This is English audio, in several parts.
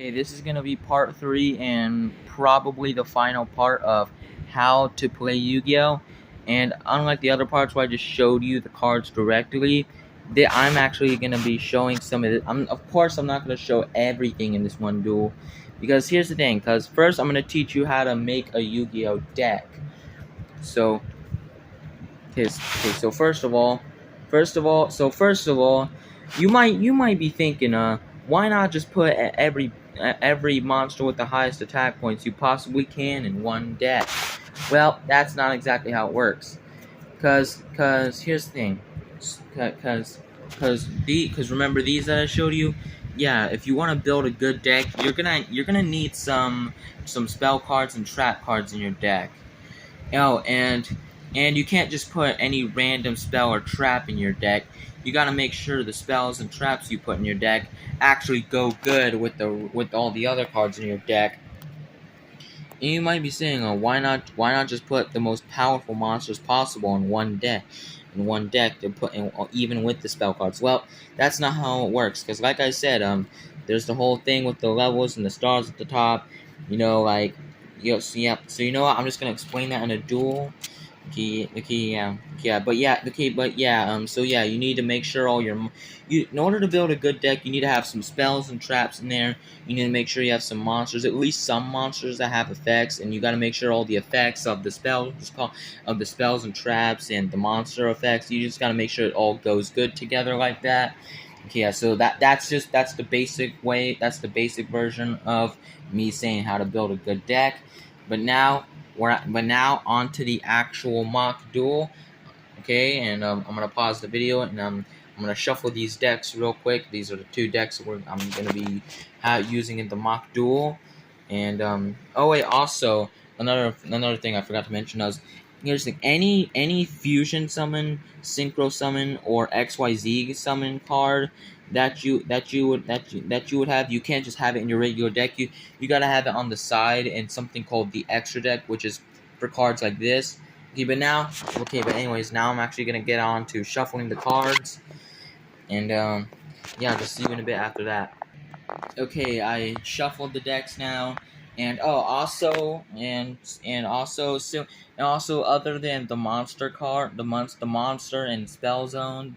Okay, this is gonna be part 3 and probably the final part of how to play Yu-Gi-Oh! And unlike the other parts where I just showed you the cards directly, I'm actually gonna be showing some of it. Of course, I'm not gonna show everything in this one duel, because here's the thing. Because first, I'm gonna teach you how to make a Yu-Gi-Oh! Deck. So, so first of all, you might be thinking, why not just put every monster with the highest attack points you possibly can in one deck? Well, that's not exactly how it works. Cause here's the thing. Cause remember these that I showed you. Yeah, if you want to build a good deck, you're gonna need some spell cards and trap cards in your deck. Oh, and you can't just put any random spell or trap in your deck. You gotta make sure the spells and traps you put in your deck actually go good with all the other cards in your deck. And you might be saying, "Oh, why not just put the most powerful monsters possible in one deck to put in, even with the spell cards?" Well, that's not how it works. Because like I said, there's the whole thing with the levels and the stars at the top. Like so you know what? I'm just gonna explain that in a duel. So yeah, you need to make sure in order to build a good deck, you need to have some spells and traps in there. You need to make sure you have some monsters, at least some monsters that have effects, and you got to make sure all the effects of the spells and traps and the monster effects. You just got to make sure it all goes good together like that. Okay, yeah, so that's the basic way. That's the basic version of me saying how to build a good deck. But now on to the actual mock duel. Okay, and I'm gonna pause the video and I'm gonna shuffle these decks real quick. These are the two decks that I'm gonna be using in the mock duel. And oh wait, also another thing I forgot to mention is, here's the any fusion summon, synchro summon, or XYZ summon card that you would have. You can't just have it in your regular deck. You gotta have it on the side in something called the extra deck, which is for cards like this. But anyways, now I'm actually gonna get on to shuffling the cards, and yeah, just see you in a bit after that. Okay, I shuffled the decks now, and also other than the monster card, the monster and spell zone,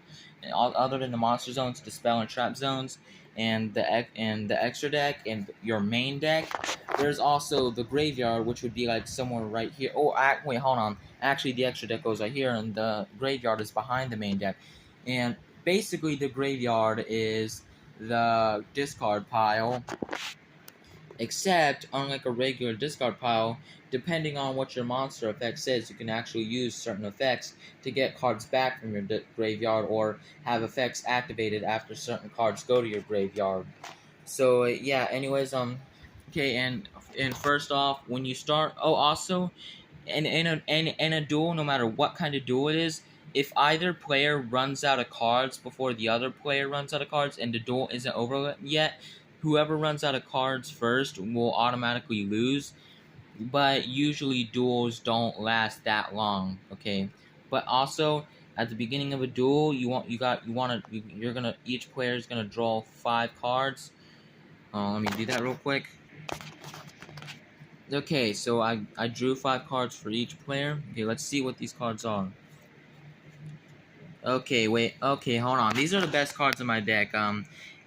other than the monster zones, the spell and trap zones, and the extra deck and your main deck, there's also the graveyard, which would be like somewhere right here. Wait, hold on. Actually, the extra deck goes right here, and the graveyard is behind the main deck, and basically the graveyard is the discard pile, except unlike a regular discard pile, depending on what your monster effect says, you can actually use certain effects to get cards back from your graveyard, or have effects activated after certain cards go to your graveyard. So yeah, anyways, okay, and first off, when you start, also, in a duel, no matter what kind of duel it is, if either player runs out of cards before the other player runs out of cards and the duel isn't over yet, whoever runs out of cards first will automatically lose. But usually duels don't last that long, okay? But also, at the beginning of a duel, each player is gonna draw 5 cards. Let me do that real quick. Okay, so I drew 5 cards for each player. Okay, let's see what these cards are. Okay, wait. Okay, hold on. These are the best cards in my deck.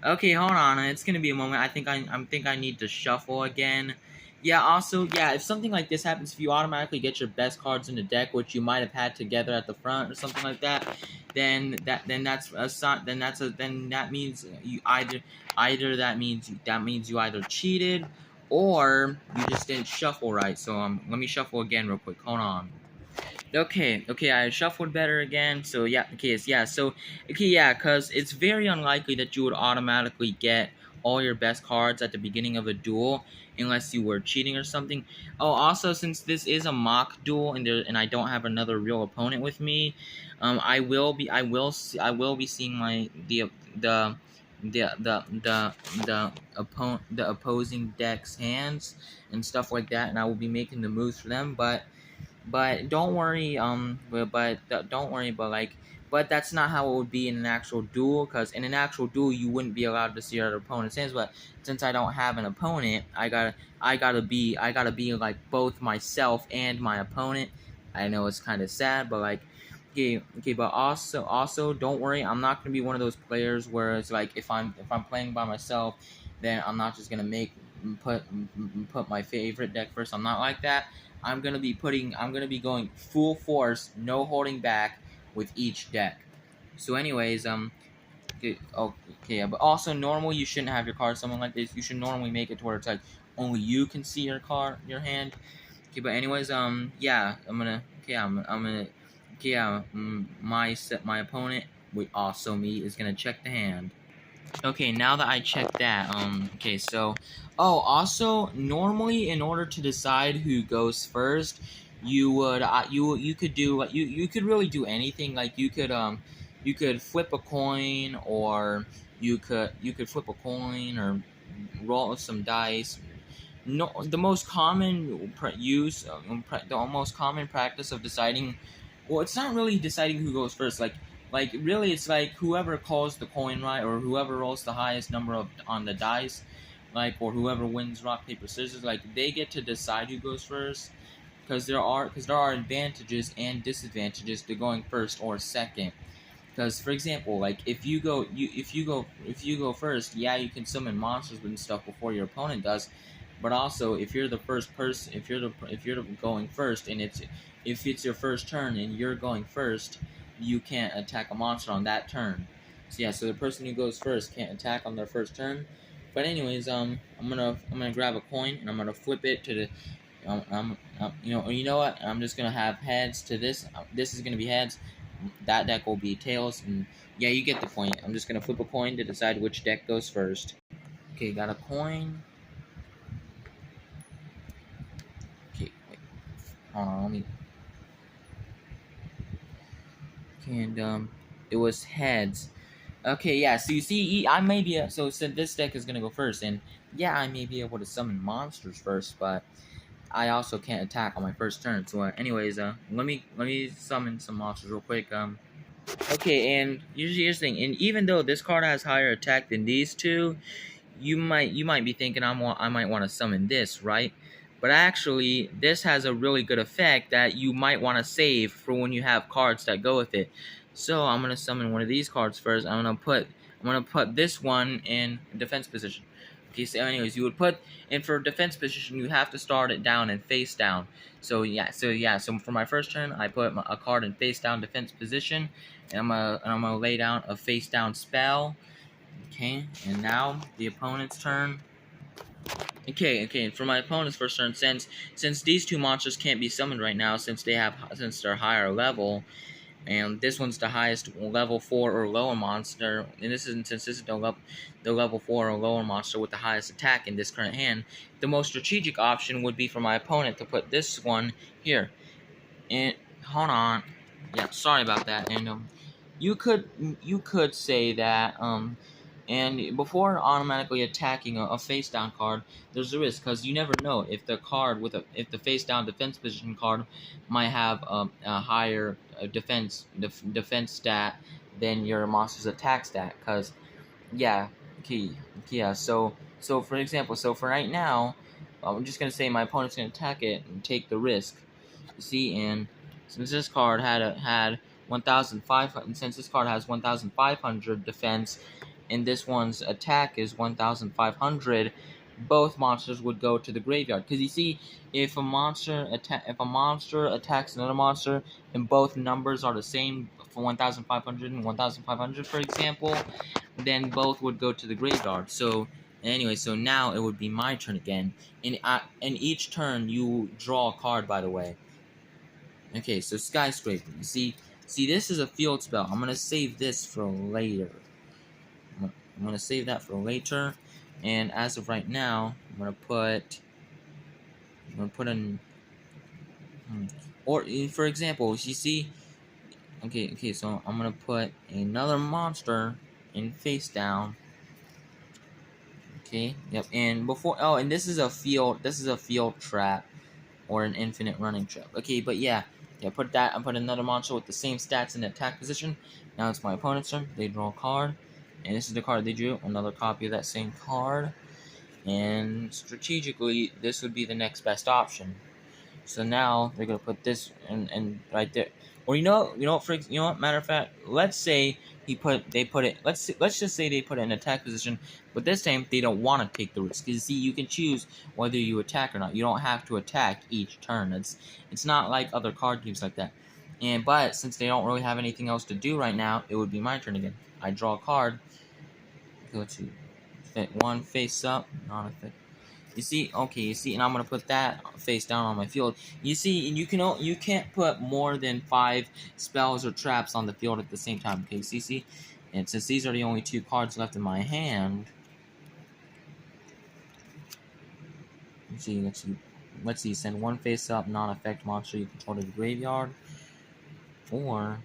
Okay, hold on. It's gonna be a moment. I need to shuffle again. Yeah. Also, yeah. If something like this happens, if you automatically get your best cards in the deck, which you might have had together at the front or something like that, then that means you either you either cheated, or you just didn't shuffle right. So let me shuffle again real quick. Hold on. Okay, I shuffled better again, so yeah, cause it's very unlikely that you would automatically get all your best cards at the beginning of a duel, unless you were cheating or something. Oh, also, since this is a mock duel and I don't have another real opponent with me, I will be seeing the opposing deck's hands and stuff like that, and I will be making the moves for them, but don't worry, but like, But that's not how it would be in an actual duel, because in an actual duel you wouldn't be allowed to see your opponent's hands. But since I don't have an opponent, I gotta be like both myself and my opponent. I know it's kind of sad, but like, okay, but also don't worry, I'm not gonna be one of those players where it's like if I'm playing by myself, then I'm not just gonna put my favorite deck first. I'm not like that. I'm gonna be going full force, no holding back with each deck. So, anyways, okay, okay, but also normal, you shouldn't have your card something like this. You should normally make it to where it's like only you can see your hand. Okay, but anyways, yeah, my opponent, also me, is gonna check the hand. Okay, now that I checked that, okay, so, oh, also, normally, in order to decide who goes first, you could do, like, you could really do anything, like, you could flip a coin, or you could flip a coin, or roll some dice. No, the most common the most common practice of deciding, well, it's not really deciding who goes first, like really it's like whoever calls the coin right, or whoever rolls the highest number on the dice, like, or whoever wins rock paper scissors, like they get to decide who goes first, because there are advantages and disadvantages to going first or second. Because, for example, like if you go first, yeah, you can summon monsters and stuff before your opponent does. But also, if you're the first person, if you're going first, and if it's your first turn and you're going first, you can't attack a monster on that turn. So yeah, so the person who goes first can't attack on their first turn. But anyways, I'm gonna grab a coin and I'm gonna flip it to the. You know what? I'm just gonna have heads to this. This is gonna be heads. That deck will be tails, and yeah, you get the point. I'm just gonna flip a coin to decide which deck goes first. Okay, got a coin. Okay, wait. Hold on, let me. Okay, and it was heads. Okay, yeah. So you see, I may be so since this deck is gonna go first, and yeah, I may be able to summon monsters first, but I also can't attack on my first turn. So, anyways, let me summon some monsters real quick. Okay, and here's the thing. And even though this card has higher attack than these two, you might be thinking I might want to summon this, right? But actually, this has a really good effect that you might want to save for when you have cards that go with it. So I'm gonna summon one of these cards first. I'm gonna put this one in defense position. Okay, so anyways, you would put in for defense position, you have to start it down and face down. So for my first turn, I put a card in face down defense position, and I'm gonna lay down a face down spell. Okay, and now the opponent's turn. Okay. For my opponent's first turn, since these two monsters can't be summoned right now, since they're higher level, and this one's the highest level 4 or lower monster, and since this is the level 4 or lower monster with the highest attack in this current hand, the most strategic option would be for my opponent to put this one here. And hold on, yeah, sorry about that. And you could say that and before automatically attacking a face down card, there's a risk, because you never know if the face down defense position card might have a higher defense stat than your monster's attack stat. Because yeah, okay, yeah. So for example, for right now, I'm just gonna say my opponent's gonna attack it and take the risk. You see, and since this card had 1,500, and since this card has 1,500 defense, and this one's attack is 1,500, both monsters would go to the graveyard. Because you see, if a monster attacks another monster, and both numbers are the same for 1,500 and 1,500, for example, then both would go to the graveyard. So anyway, so now it would be my turn again, and each turn you draw a card. By the way. Okay, so skyscraper. You see, this is a field spell. I'm gonna save this for later. I'm gonna save that for later, and as of right now, I'm gonna put in, or for example, you see, okay, so I'm gonna put another monster in face down. Okay, yep, and and this is a field trap, or an infinite running trap. Okay, but yeah, Okay, I put another monster with the same stats in the attack position. Now it's my opponent's turn. They draw a card. And this is the card they drew. Another copy of that same card. And strategically, this would be the next best option. So now they're gonna put this and right there. Or matter of fact, let's say they put it. Let's just say they put it in attack position, but this time they don't want to take the risk. Because see, you can choose whether you attack or not. You don't have to attack each turn. It's not like other card games like that. But since they don't really have anything else to do right now, it would be my turn again. I draw a card. Okay, let's see. One face up, not a face. You see, and I'm gonna put that face down on my field. You see, and you can't put more than 5 spells or traps on the field at the same time. Okay, see, and since these are the only 2 cards left in my hand, let's see, send 1 face up non-effect monster you control to the graveyard, or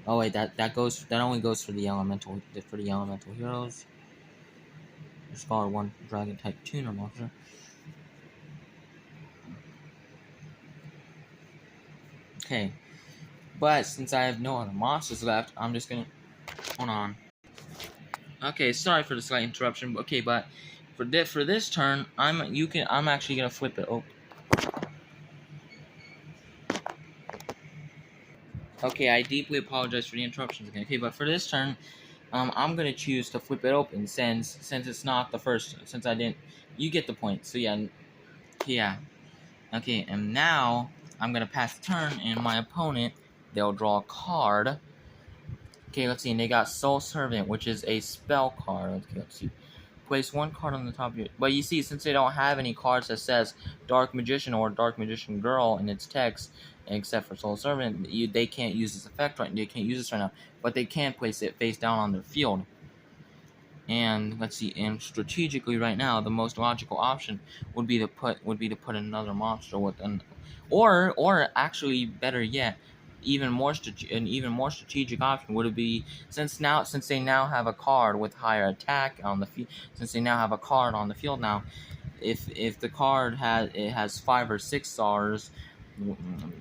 oh wait, that only goes for the elemental heroes. Discard 1 dragon type tuner monster. Okay, but since I have no other monsters left, I'm just gonna hold on. Okay, sorry for the slight interruption. Okay, but for this turn, I'm actually gonna flip it. Oh. Okay, I deeply apologize for the interruptions again. Okay, but for this turn, I'm gonna choose to flip it open since it's not the first. Since I didn't, you get the point. So yeah. Okay, and now I'm gonna pass the turn, and my opponent, they'll draw a card. Okay, let's see, and they got Soul Servant, which is a spell card. Okay, let's see. Place 1 card on the top of your... But you see, since they don't have any cards that says Dark Magician or Dark Magician Girl in its text, except for Soul Servant, they can't use this effect right now. They can't use this right now. But they can place it face down on their field. And let's see, and strategically right now, the most logical option would be to put another monster with an, or actually better yet, an even more strategic option would be since they now have a card with higher attack on the field. Since they now have a card on the field now, if the card has 5 or 6 stars,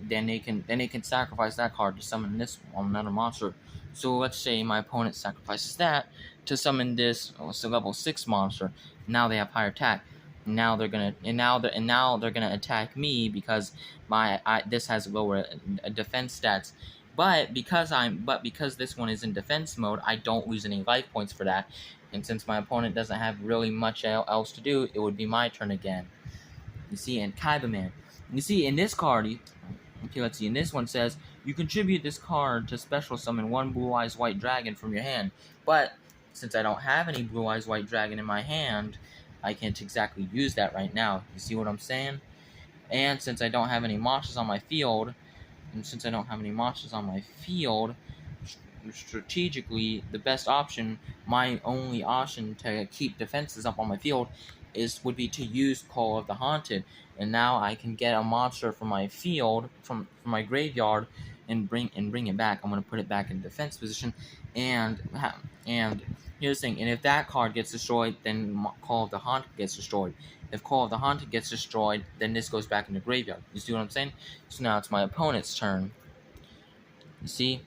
then they can sacrifice that card to summon this another monster. So let's say my opponent sacrifices that to summon this level 6 monster. Now they have higher attack. Now they're gonna attack me because this has lower defense stats. But because this one is in defense mode, I don't lose any life points for that. And since my opponent doesn't have really much else to do, it would be my turn again. You see, and Kaibaman. You see, in this card, okay, let's see. In this one says you contribute this card to special summon 1 Blue Eyes White Dragon from your hand. But since I don't have any Blue Eyes White Dragon in my hand, I can't exactly use that right now. You see what I'm saying? And since I don't have any monsters on my field, strategically, the best option, my only option to keep defenses up on my field, would be to use Call of the Haunted. And now I can get a monster from my field, from my graveyard, and bring it back. I'm gonna put it back in defense position, and here's the thing. And if that card gets destroyed, then Call of the Haunted gets destroyed. If Call of the Haunted gets destroyed, then this goes back in the graveyard. You see what I'm saying? So now it's my opponent's turn. You see?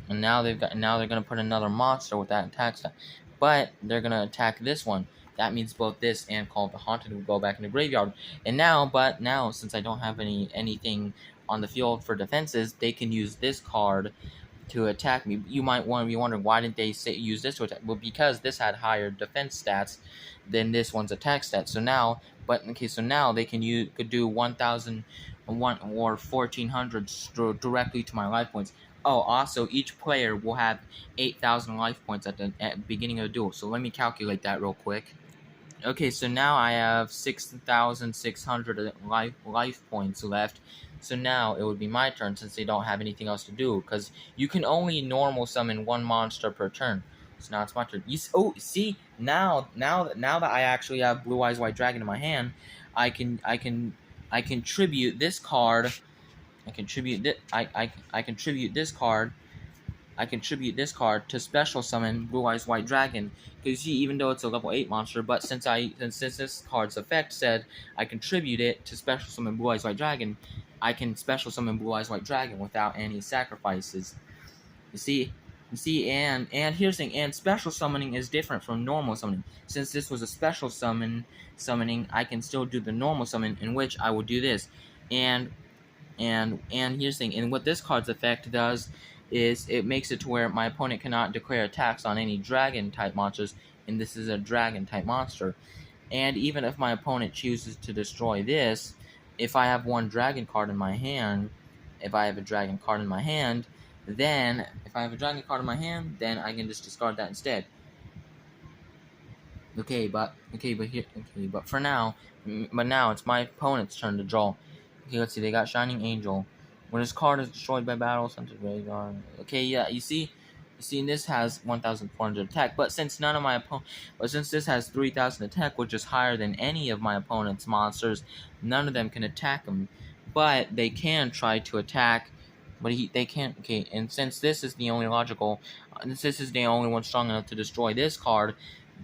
And now they're gonna put another monster with that attack stat. But they're gonna attack this one. That means both this and Call of the Haunted will go back in the graveyard. And now since I don't have anything on the field for defenses, they can use this card to attack me. You might want to be wondering, why didn't they use this to attack? Well, because this had higher defense stats than this one's attack stats. So now they could do 1,001 or 1,400 directly to my life points. Oh, also, each player will have 8,000 life points at the beginning of the duel. So let me calculate that real quick. Okay, so now I have 6,600 life points left. So now it would be my turn since they don't have anything else to do. Because you can only normal summon 1 monster per turn. So now it's my turn. See, now that I actually have Blue Eyes White Dragon in my hand, I can tribute this card. I contribute this card to special summon Blue Eyes White Dragon. Because see, even though it's a level 8 monster, but since this card's effect said I contribute it to special summon Blue Eyes White Dragon, I can special summon Blue Eyes White Dragon without any sacrifices. You see, and here's the thing, and special summoning is different from normal summoning. Since this was a special summoning, I can still do the normal summon, in which I will do this, and here's the thing, and what this card's effect does is it makes it to where my opponent cannot declare attacks on any dragon type monsters, and this is a dragon type monster. And even if my opponent chooses to destroy this, if I have one dragon card in my hand, then I can just discard that instead. But now it's my opponent's turn to draw. Okay, let's see. They got Shining Angel. When this card is destroyed by battle, sent to the graveyard. Okay, yeah, you see, this has 1,400 attack, but since this has 3,000 attack, which is higher than any of my opponent's monsters, none of them can attack him. But they can try to attack. But they can't. Okay, and since this is the only one strong enough to destroy this card,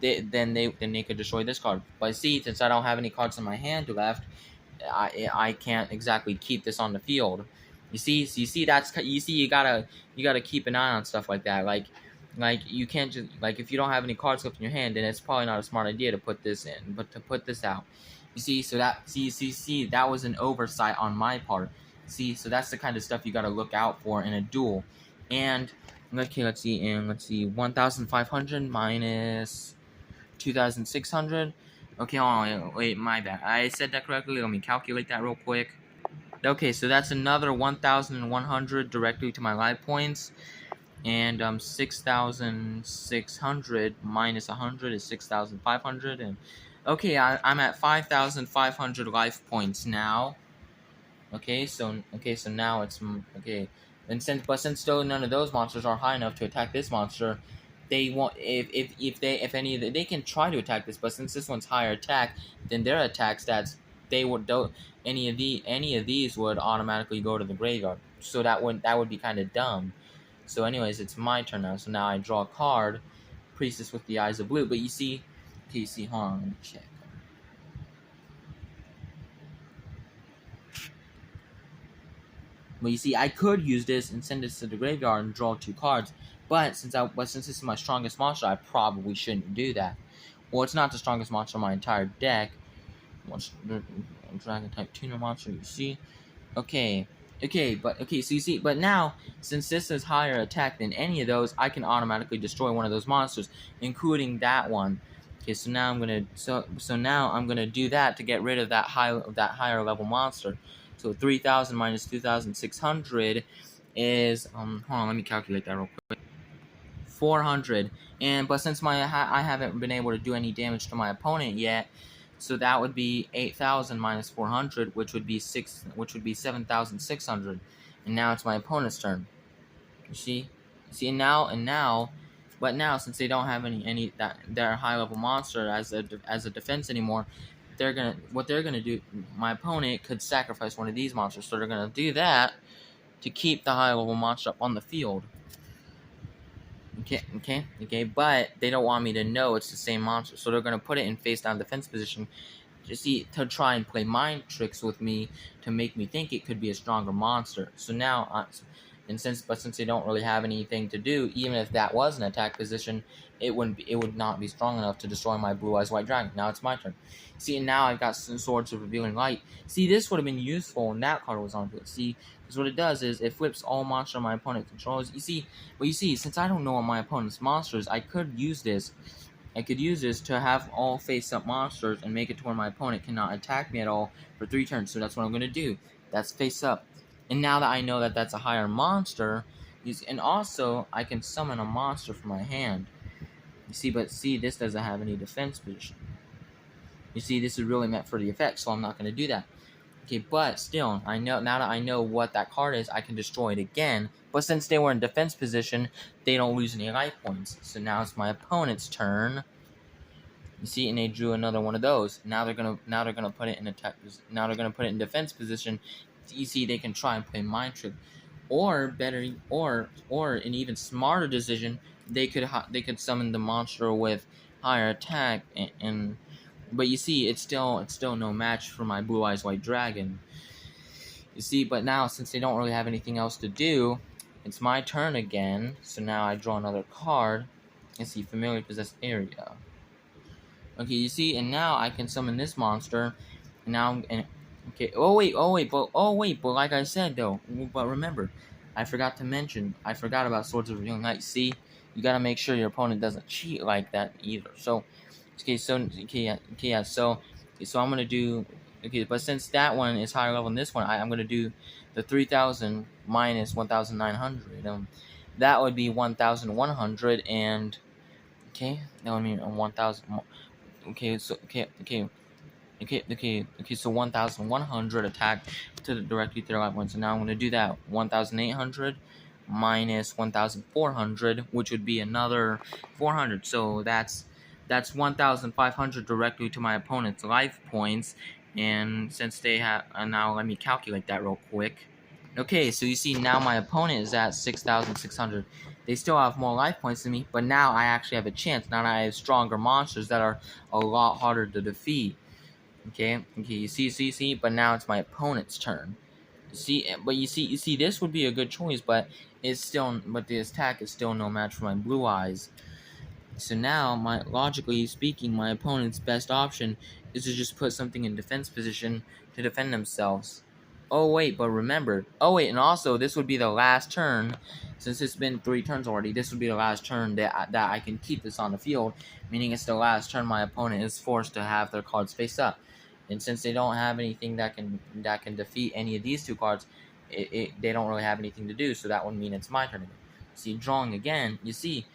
then they could destroy this card. But see, since I don't have any cards in my hand left, I can't exactly keep this on the field. You see, you gotta keep an eye on stuff like that. Like you can't just, like, if you don't have any cards left in your hand, then it's probably not a smart idea to put this in, but to put this out. You see, so that was an oversight on my part. See, so that's the kind of stuff you gotta look out for in a duel. And okay, let's see, 1,500 minus 2,600. Okay, hold on, wait, my bad. I said that correctly. Let me calculate that real quick. Okay, so that's another 1,100 directly to my life points, and 6,600 minus 100 is 6,500, and okay, I'm at 5,500 life points now. Okay, so now it's okay, and since still none of those monsters are high enough to attack this monster, they want, if any of they can try to attack this, but since this one's higher attack, then their attack stats, any of these would automatically go to the graveyard. So that would be kind of dumb. So anyways, it's my turn now. So now I draw a card, Priestess with the Eyes of Blue. But you see, hold on, let me check. But you see, I could use this and send this to the graveyard and draw 2 cards. But since this is my strongest monster, I probably shouldn't do that. Well, it's not the strongest monster in my entire deck. Dragon type tuner monster, you see. Okay, so you see, but now, since this is higher attack than any of those, I can automatically destroy one of those monsters, including that one. Okay, so now I'm gonna do that to get rid of that higher level monster. So 3,000 minus 2,600 is hold on, let me calculate that real quick. 400, but since I haven't been able to do any damage to my opponent yet, so that would be 8,000 minus 400, which would be 7,600, and now it's my opponent's turn. You see, but now since they don't have their high level monster as a defense anymore, what they're gonna do. My opponent could sacrifice one of these monsters, so they're gonna do that to keep the high level monster up on the field. Okay, but they don't want me to know it's the same monster, so they're gonna put it in face down defense position, to try and play mind tricks with me to make me think it could be a stronger monster. So now, since they don't really have anything to do, even if that was an attack position, it would not be strong enough to destroy my Blue Eyes White Dragon. Now it's my turn. See, and now I've got some Swords of Revealing Light. See, this would have been useful when that card was onto it. See, because what it does is it flips all monster my opponent controls. You see, since I don't know what my opponent's monster is, I could use this to have all face-up monsters and make it to where my opponent cannot attack me at all for 3 turns. So that's what I'm going to do. That's face-up. And now that I know that that's a higher monster, and also I can summon a monster from my hand. You see, but this doesn't have any defense position. You see, this is really meant for the effect, so I'm not going to do that. Okay, but still, now that I know what that card is, I can destroy it again. But since they were in defense position, they don't lose any life points. So now it's my opponent's turn. You see, and they drew another one of those. Now they're gonna put it in attack. Now they're gonna put it in defense position. You see, they can try and play mind trick, or better, or an even smarter decision. They could summon the monster with higher attack, but you see, it's still no match for my Blue Eyes White Dragon. You see, but now since they don't really have anything else to do, it's my turn again. So now I draw another card. And see, familiar possessed area. Okay, you see, and now I can summon this monster. And now, okay. Oh wait, but like I said though, but remember, I forgot to mention. I forgot about Swords of Revealing Light. See, you gotta make sure your opponent doesn't cheat like that either. So, so I'm gonna do. Okay, but since that one is higher level than this one, I'm gonna do the 3,000 minus 1,900. That would be 1,100 and. Okay, that would mean 1,000. Okay, so 1,100 attack directly to their life points. So now I'm going to do that. 1,800 minus 1,400, which would be another 400. So that's 1,500 directly to my opponent's life points. And since they have, now let me calculate that real quick. Okay, so you see now my opponent is at 6,600. They still have more life points than me, but now I actually have a chance. Now I have stronger monsters that are a lot harder to defeat. Okay, you see, but now it's my opponent's turn. You see, this would be a good choice, but the attack is still no match for my blue eyes. So now, logically speaking, my opponent's best option is to just put something in defense position to defend themselves. Oh wait, but remember. Oh wait, and also this would be the last turn. Since it's been 3 turns already, this would be the last turn that I can keep this on the field. Meaning it's the last turn my opponent is forced to have their cards face up. And since they don't have anything that can defeat any of these 2 cards, they don't really have anything to do. So that would mean it's my turn. See, drawing again. You see.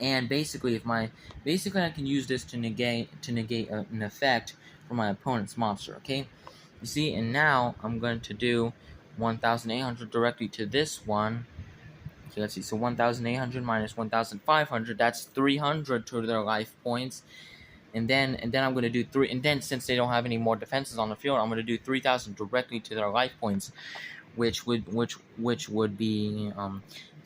And basically, I can use this to negate an effect for my opponent's monster. Okay, you see, and now I'm going to do 1,800 directly to this one. Okay, let's see. So 1,800 minus 1,500. That's 300 to their life points. And then I'm going to do 3. And then since they don't have any more defenses on the field, I'm going to do 3,000 directly to their life points, which would be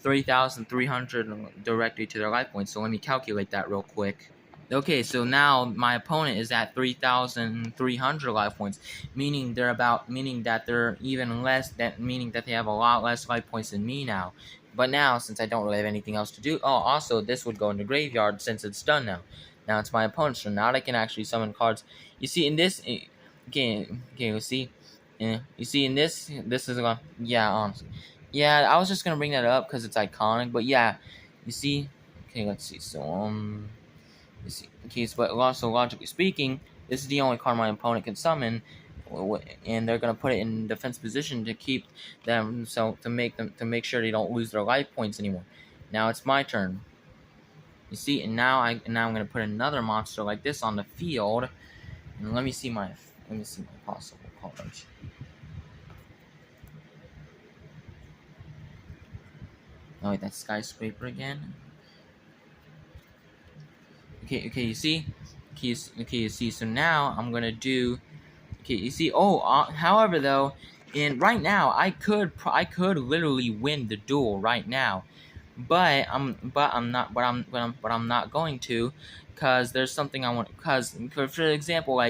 3,300 directly to their life points. So let me calculate that real quick. Okay, so now my opponent is at 3,300 life points, meaning that they're even less. Meaning that they have a lot less life points than me now. But now, since I don't really have anything else to do, also this would go in the graveyard since it's done now. Now it's my opponent, so now I can actually summon cards. You see, in this, you see, you see in this is gonna, yeah, honestly. Yeah, I was just gonna bring that up because it's iconic, but yeah, you see. Okay, let's see. So you see. Okay, but also logically speaking, this is the only card my opponent can summon, and they're gonna put it in defense position to keep them, so to make sure they don't lose their life points anymore. Now it's my turn. You see, and now I'm gonna put another monster like this on the field, and let me see my possible cards. Oh wait, that's Skyscraper again. Okay, you see? Okay, you see, so now I'm gonna do. Okay, you see. However, though, and right now I could literally win the duel right now, but I'm not going to, cause there's something I want. Cause for example,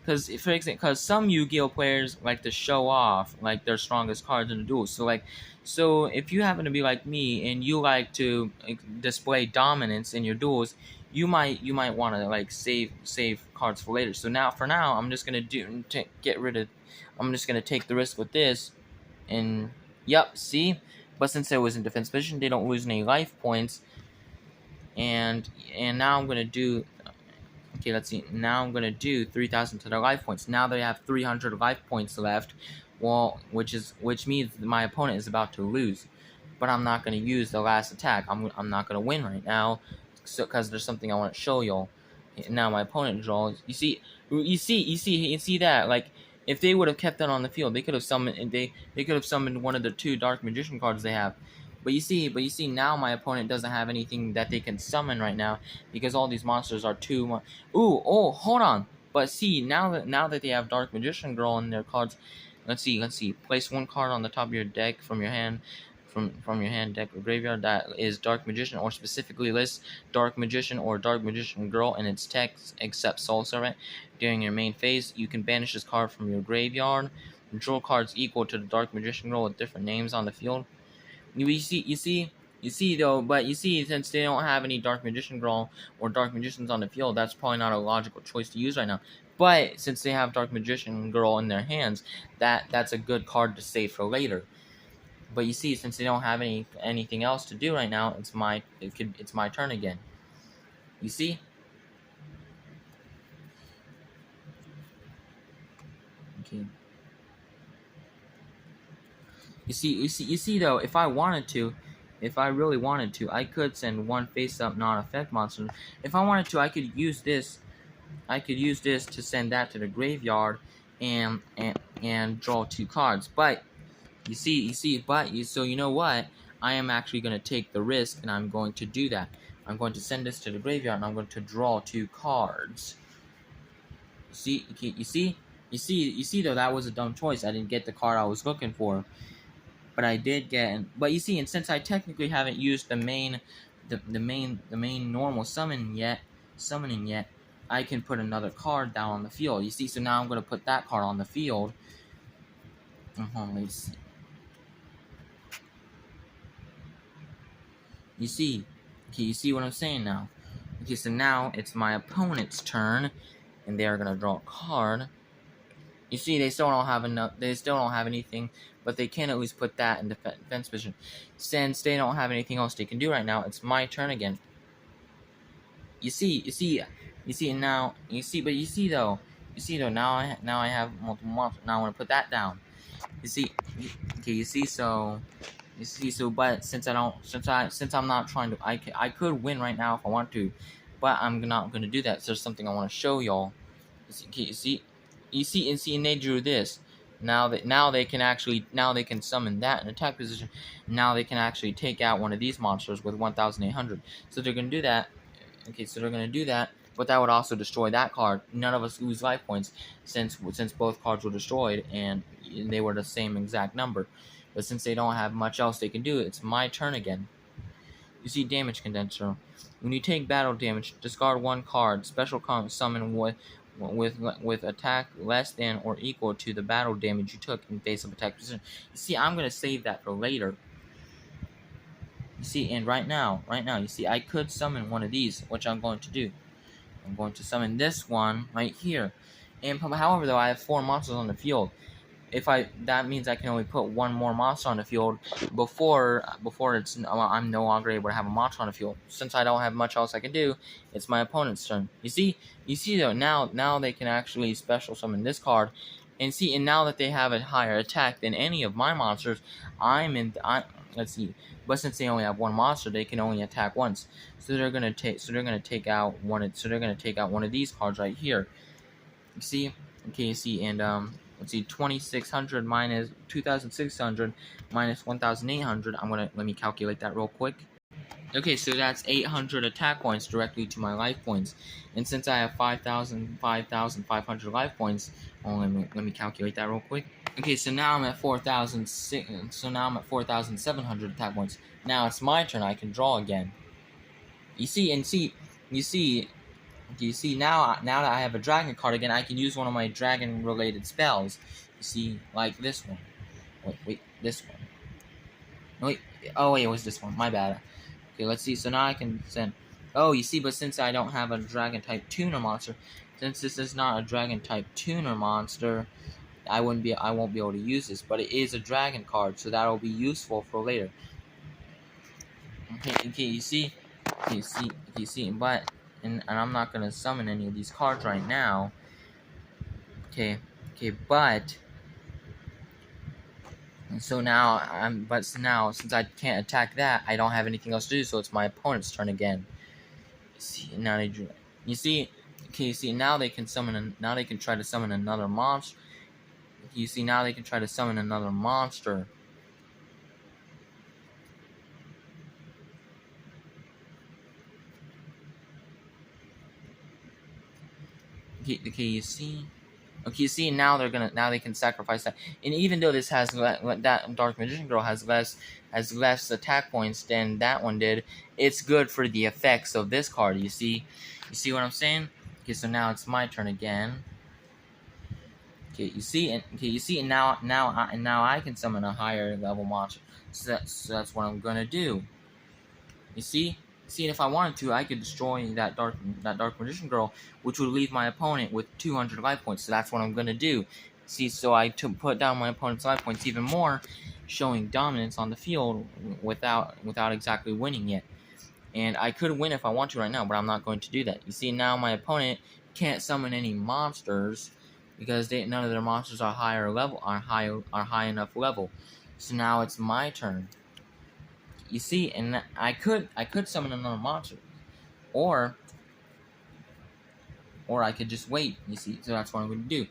because some Yu-Gi-Oh players like to show off like their strongest cards in the duel. So if you happen to be like me and you like to display dominance in your duels, you might want to like save cards for later. So for now, I'm just gonna I'm just gonna take the risk with this, and yep, see. But since it was in defense position, they don't lose any life points. And now I'm gonna do. Okay, let's see. Now I'm gonna do 3,000 to their life points. Now they have 300 life points left. Well, which means my opponent is about to lose. But I'm not gonna use the last attack. I'm not gonna win right now, because there's something I want to show y'all. Now my opponent draws. You see that, like, if they would have kept that on the field, they could have summoned one of the 2 Dark Magician cards they have. But you see now my opponent doesn't have anything that they can summon right now, because all these monsters are too much. Hold on. But see, now that they have Dark Magician Girl in their cards, let's see. Place 1 card on the top of your deck from your hand from your hand deck or graveyard that is Dark Magician, or specifically lists Dark Magician or Dark Magician Girl in its text except Soul Servant during your main phase, you can banish this card from your graveyard. Draw cards equal to the Dark Magician Girl with different names on the field. You see though, but you see, since they don't have any Dark Magician Girl or Dark Magicians on the field, that's probably not a logical choice to use right now. But since they have Dark Magician Girl in their hands, that's a good card to save for later. But you see, since they don't have anything else to do right now, it's my turn again. You see? Okay. You see though, if I wanted to, if I really wanted to, I could send one face-up non-effect monster. If I wanted to, I could use this. I could use this to send that to the graveyard, and draw 2 cards. But so you know what? I am actually going to take the risk, and I'm going to do that. I'm going to send this to the graveyard, and I'm going to draw 2 cards. You see though, that was a dumb choice. I didn't get the card I was looking for. But I did get, but you see, and since I technically haven't used the main normal summoning yet, I can put another card down on the field. You see, so now I'm gonna put that card on the field. Let's see. You see, okay, you see what I'm saying now. Okay, so now it's my opponent's turn, and they are gonna draw a card. You see, they still don't have enough. They still don't have anything, but they can at least put that in defense position. Since they don't have anything else they can do right now, it's my turn again. You see, now now I have multiple monsters. Now I want to put that down. You see, but since I'm not trying to, I could win right now if I want to, but I'm not gonna do that. So there's something I want to show y'all. You see, and they drew this. Now they can summon that in attack position. Now they can actually take out one of these monsters with 1,800. So they're gonna do that. Okay, so they're gonna do that, but that would also destroy that card. None of us lose life points since both cards were destroyed and they were the same exact number. But since they don't have much else they can do, it's my turn again. You see, damage condenser. When you take battle damage, discard 1 card. Special summon with attack less than or equal to the battle damage you took in face of attack position. You see, I'm gonna save that for later. You see, and right now, you see, I could summon one of these, which I'm going to do. I'm going to summon this one right here. And however, though, I have 4 monsters on the field. That means I can only put 1 more monster on the field before I'm no longer able to have a monster on the field. Since I don't have much else I can do, it's my opponent's turn. You see though, now they can actually special summon this card, and now that they have a higher attack than any of my monsters, let's see. But since they only have 1 monster, they can only attack once. So they're gonna take out one of these cards right here. You see, okay, you see, and let's see, 2,600 minus 2,600 minus 1,800. Let me calculate that real quick. Okay, so that's 800 attack points directly to my life points, and since I have 5,500 life points, let me calculate that real quick. Okay, so now I'm at 4,700 attack points. Now it's my turn. I can draw again. You see, now that I have a dragon card again, I can use one of my dragon related spells. You see, like this one. Wait, this one. No, wait, oh wait, it was this one. My bad. Okay, let's see. So now I can send. Oh, you see, but since I don't have a dragon type tuner monster, since this is not a dragon type tuner monster, I won't be able to use this. But it is a dragon card, so that'll be useful for later. Okay, you see, but and I'm not gonna summon any of these cards right now. Okay, but. And so now since I can't attack that, I don't have anything else to do, so it's my opponent's turn again. See, now they drew. You see, now they can now they can try to summon another monster. You see, now they can try to summon another monster. Okay, you see. Okay, you see now they can sacrifice that, and even though this has that Dark Magician Girl has less attack points than that one did, it's good for the effects of this card. You see what I'm saying? Okay, so now it's my turn again. Okay, you see, and now I can summon a higher level monster. So that's what I'm gonna do. You see, and if I wanted to, I could destroy that dark magician girl, which would leave my opponent with 200 life points. So that's what I'm gonna do. See, so I put down my opponent's life points even more, showing dominance on the field without exactly winning yet. And I could win if I want to right now, but I'm not going to do that. You see, now my opponent can't summon any monsters because none of their monsters are high enough level. So now it's my turn. You see, and I could summon another monster, or I could just wait. You see, so that's what I'm going to do.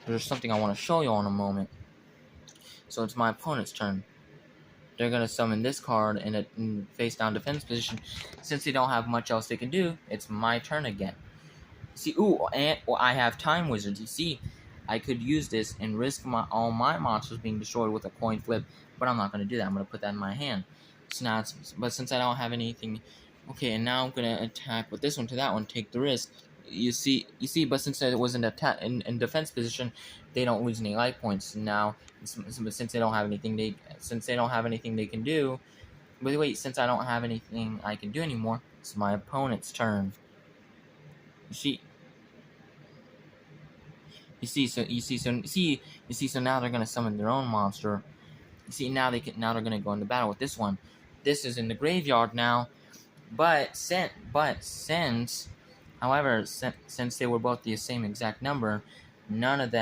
There's something I want to show you in a moment. So it's my opponent's turn. They're gonna summon this card in a face down defense position. Since they don't have much else they can do, it's my turn again. See, and I have Time Wizards. You see, I could use this and risk all my monsters being destroyed with a coin flip, but I'm not gonna do that. I'm gonna put that in my hand. So now but since I don't have anything, okay, and now I'm gonna attack with this one to that one, take the risk. You see, but since it was in defense position, they don't lose any life points. Now, since they don't have anything they can do. But wait, since I don't have anything I can do anymore, it's my opponent's turn. You see, so now they're gonna summon their own monster. You see, now they're gonna go into battle with this one. This is in the graveyard now, but since they were both the same exact number, none of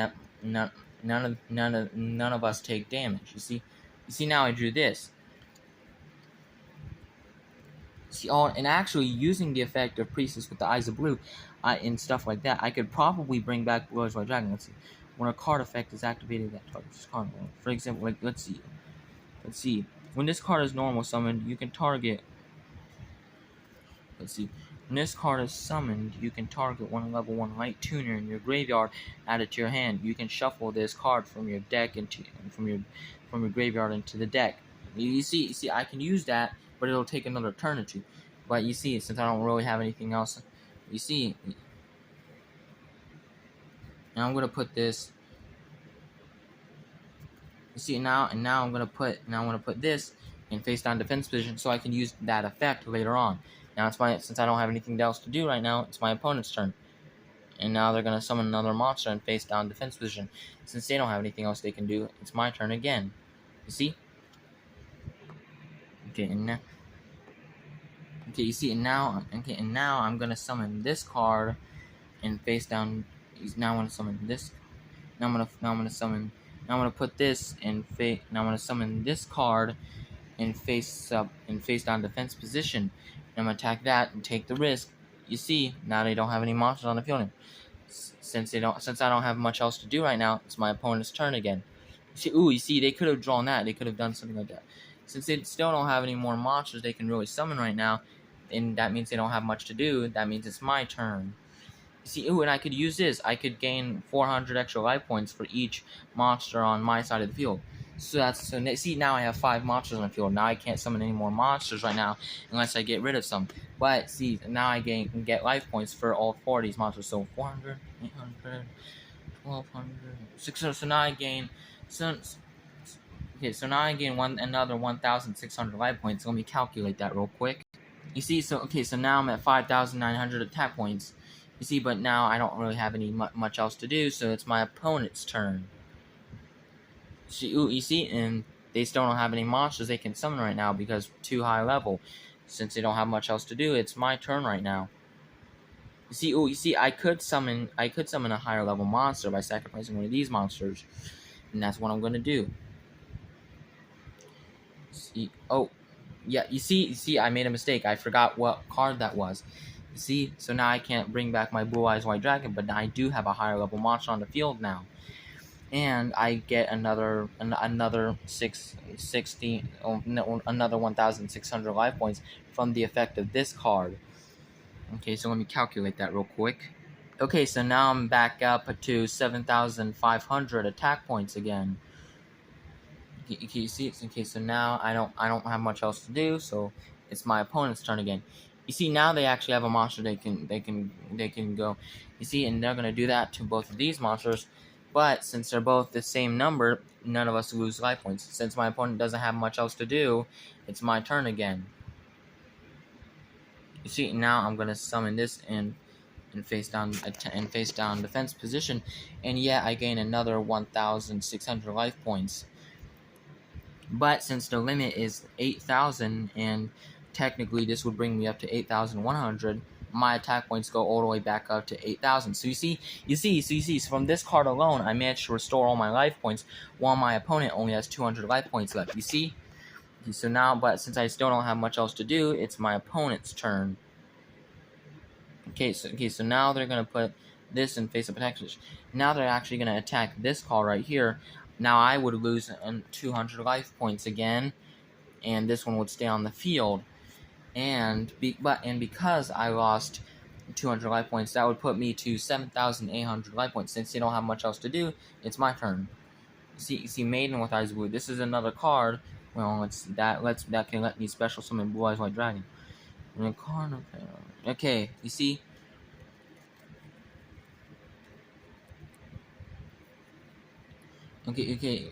us take damage. You see, now I drew this. See, and actually using the effect of Priestess with the Eyes of Blue, and stuff like that, I could probably bring back Blue Eyes White Dragon. Let's see. When a card effect is activated, that targets card. For example, like let's see. When this card is normal summoned, you can target. Let's see. When this card is summoned, you can target one level 1 light tuner in your graveyard, add it to your hand. You can shuffle this card from your deck from your graveyard into the deck. You see, I can use that, but it'll take another turn or two. But you see, since I don't really have anything else, you see. Now I'm gonna put this. You see, now I'm gonna put this in face down defense position, so I can use that effect later on. Now since I don't have anything else to do right now, it's my opponent's turn. And now they're gonna summon another monster in face down defense position. Since they don't have anything else they can do, it's my turn again. You see? Okay, and now you see, and now I'm gonna summon this card in face down. Now I'm gonna summon this. Now I'm gonna put this in face. Now I'm gonna summon this card in face down defense position. And I'm gonna attack that and take the risk. You see, now they don't have any monsters on the field. Since I don't have much else to do right now, it's my opponent's turn again. You see, they could have drawn that. They could have done something like that. Since they still don't have any more monsters they can really summon right now, and that means they don't have much to do. That means it's my turn. See, and I could use this. I could gain 400 extra life points for each monster on my side of the field. So see, now I have 5 monsters on the field. Now I can't summon any more monsters right now unless I get rid of some. But see, now I can get life points for all 4 of these monsters. So 400, 800, 1200, 600. So now I gain now I gain another 1,600 life points. So let me calculate that real quick. You see, so now I'm at 5,900 attack points. You see, but now I don't really have any much else to do, so it's my opponent's turn. You see, and they still don't have any monsters they can summon right now because too high level. Since they don't have much else to do, it's my turn right now. You see, I could summon a higher level monster by sacrificing one of these monsters, and that's what I'm going to do. See, yeah, you see, I made a mistake. I forgot what card that was. You see, so now I can't bring back my Blue Eyes White Dragon, but I do have a higher level monster on the field now. And I get another 1,600 life points from the effect of this card. Okay, so let me calculate that real quick. Okay, so now I'm back up to 7,500 attack points again. Okay, you see, okay, so now I don't have much else to do, so it's my opponent's turn again. You see, now they actually have a monster they can go. You see, and they're gonna do that to both of these monsters, but since they're both the same number, none of us lose life points. Since my opponent doesn't have much else to do, it's my turn again. You see, now I'm gonna summon this and face down defense position, and yeah, I gain another 1,600 life points. But since the limit is 8,000, and technically this would bring me up to 8,100, my attack points go all the way back up to 8,000. So you see, so from this card alone, I managed to restore all my life points, while my opponent only has 200 life points left. You see? So now, but since I still don't have much else to do, it's my opponent's turn. Okay, so now they're gonna put this in face of attack position. Now they're actually gonna attack this card right here. Now I would lose 200 life points again, and this one would stay on the field. And because I lost 200 life points, that would put me to 7,800 life points. Since they don't have much else to do, it's my turn. See, Maiden with Eyes Blue. This is another card. Well, that can let me special summon Blue Eyes White Dragon. Okay, you see. Okay.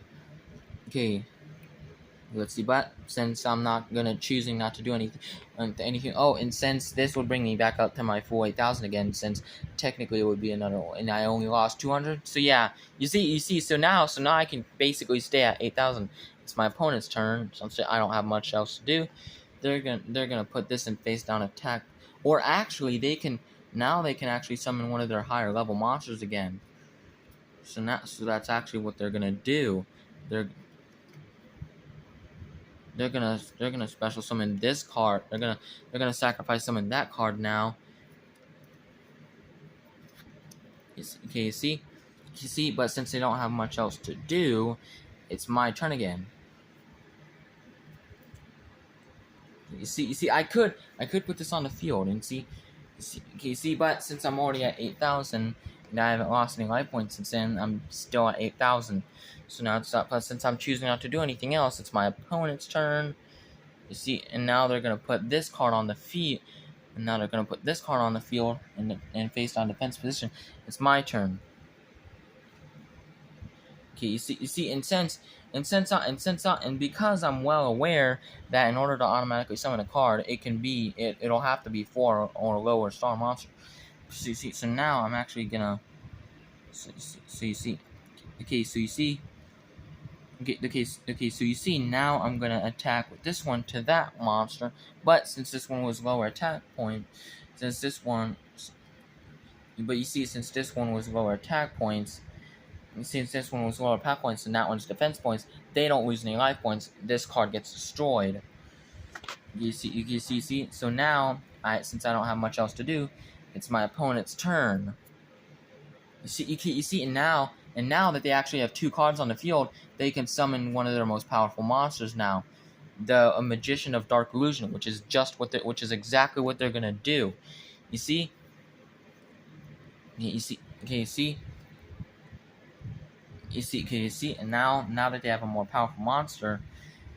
Let's see, but since I'm choosing not to do anything. Oh, and since this would bring me back up to my full 8,000 again, since technically it would be another, and I only lost 200. So yeah, you see. So now I can basically stay at 8,000. It's my opponent's turn. So I don't have much else to do. They're gonna put this in face down attack, or actually they can actually summon one of their higher level monsters again. So that's actually what they're gonna do. They're gonna special summon this card. They're gonna sacrifice summon that card now. Okay, you see, but since they don't have much else to do, it's my turn again. You see, I could put this on the field and see, but since I'm already at 8,000 and I haven't lost any life points since then, I'm still at 8,000. So now it's not. Plus, since I'm choosing not to do anything else, it's my opponent's turn. You see, and now they're gonna put this card on the field. And now they're gonna put this card on the field and face down defense position. It's my turn. Okay, you see, and because I'm well aware that in order to automatically summon a card, it'll have to be 4 or lower star monster. So you see, so now I'm actually gonna. So you see, okay, so you see. Okay, so you see, now I'm gonna attack with this one to that monster, but since this one was lower attack point, since this one was lower attack points, and that one's defense points, they don't lose any life points, this card gets destroyed. You see, so now, since I don't have much else to do, it's my opponent's turn. You see, and now that they actually have 2 cards on the field, they can summon one of their most powerful monsters now, a Magician of Dark Illusion, which is exactly what they're gonna do. You see, and now that they have a more powerful monster,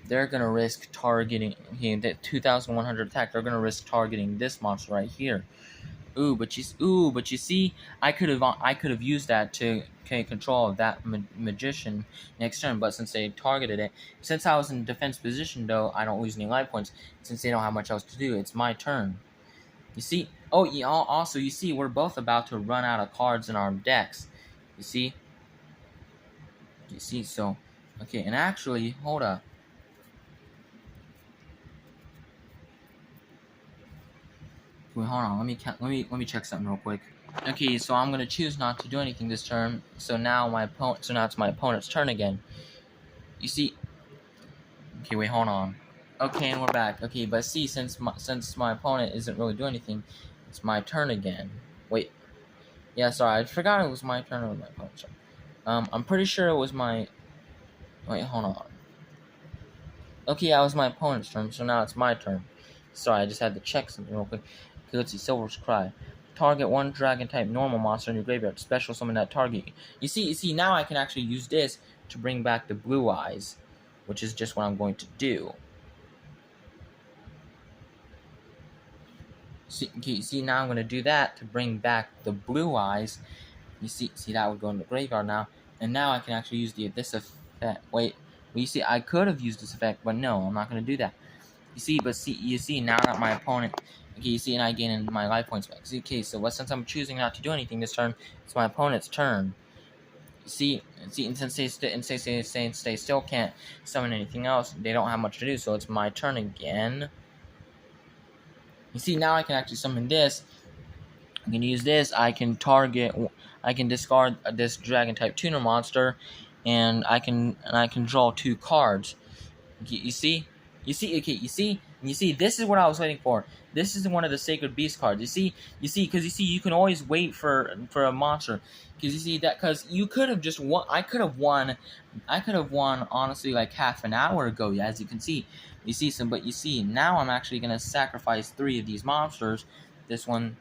they're gonna risk targeting that 2,100 attack. They're gonna risk targeting this monster right here. But you see, I could have used that to take control of that magician next turn. But since they targeted it, since I was in defense position, though, I don't lose any life points. Since they don't have much else to do, it's my turn. You see? Oh, yeah. Also, you see, we're both about to run out of cards in our decks. You see? So, okay, and actually, hold up. Wait, hold on. Let me check something real quick. Okay, so I'm gonna choose not to do anything this turn. So now it's my opponent's turn again. You see? Okay, wait, hold on. Okay, and we're back. Okay, but see, since my opponent isn't really doing anything, it's my turn again. Wait. Yeah, sorry, I forgot it was my turn or my opponent's turn. I'm pretty sure it was my. Wait, hold on. Okay, yeah, it was my opponent's turn, so now it's my turn. Sorry, I just had to check something real quick. Okay, let's see. Silver's Cry. target one dragon type normal monster in your graveyard. Special summon that target. You see, now I can actually use this to bring back the Blue Eyes, which is just what I'm going to do. See, now I'm going to do that to bring back the Blue Eyes. You see, that would go in the graveyard now, and now I can actually use this effect. Wait, well, you see, I could have used this effect, but no, I'm not going to do that. You see, now that my opponent, okay, you see, and I gain my life points back. See, okay, so since I'm choosing not to do anything this turn, it's my opponent's turn. See, and since they still can't summon anything else, they don't have much to do, so it's my turn again. You see, now I can actually summon this. I can use this. I can discard this dragon type tuner monster, and I can draw 2 cards. You see, this is what I was waiting for. This is one of the Sacred Beast cards. Because you can always wait for a monster. Because you could have just won. I could have won honestly like half an hour ago. As you can see, but now I'm actually gonna sacrifice 3 of these monsters. This one,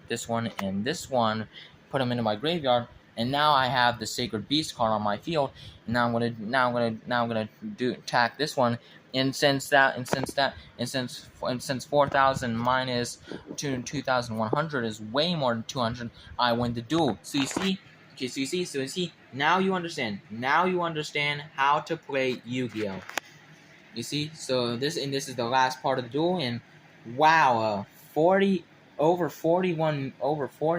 and this one. Put them into my graveyard. And now I have the Sacred Beast card on my field. And now I'm gonna attack this one. And since 4,000 minus 2,100 is way more than 200, I win the duel. So you see, now you understand. Now you understand how to play Yu-Gi-Oh. You see, so this is the last part of the duel, and wow, over 40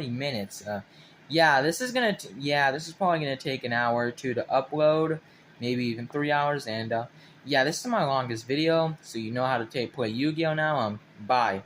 minutes. Yeah, this is probably gonna take an hour or 2 to upload, maybe even 3 hours, and yeah, this is my longest video, so you know how to play Yu-Gi-Oh now. Bye.